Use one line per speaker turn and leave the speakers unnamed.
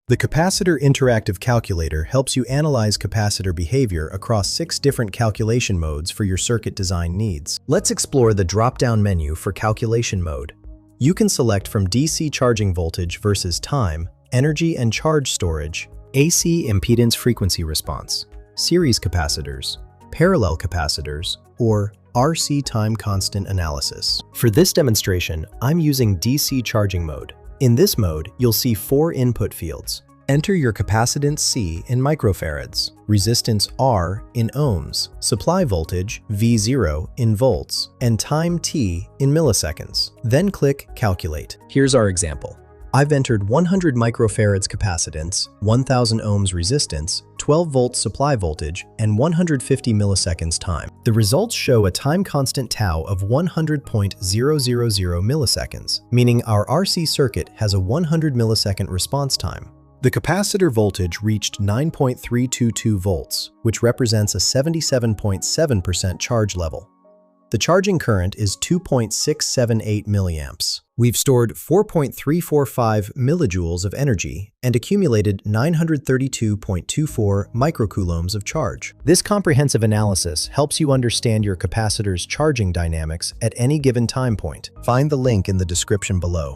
The Capacitor Interactive Calculator helps you analyze capacitor behavior across 6 different calculation modes for your circuit design needs. Let's explore the drop-down menu for calculation mode. You can select from DC charging voltage versus time, energy and charge storage, AC impedance frequency response, series capacitors, parallel capacitors, or RC time constant analysis. For this demonstration, I'm using DC charging mode. In this mode, you'll see 4 input fields. Enter your capacitance C in microfarads, resistance R in ohms, supply voltage V0 in volts, and time T in milliseconds. Then click Calculate. Here's our example. I've entered 100 microfarads capacitance, 1000 ohms resistance, 12 volts supply voltage, and 150 milliseconds time. The results show a time constant tau of 100.000 milliseconds, meaning our RC circuit has a 100 millisecond response time. The capacitor voltage reached 9.322 volts, which represents a 77.7% charge level. The charging current is 2.678 milliamps. We've stored 4.345 millijoules of energy and accumulated 932.24 microcoulombs of charge. This comprehensive analysis helps you understand your capacitor's charging dynamics at any given time point. Find the link in the description below.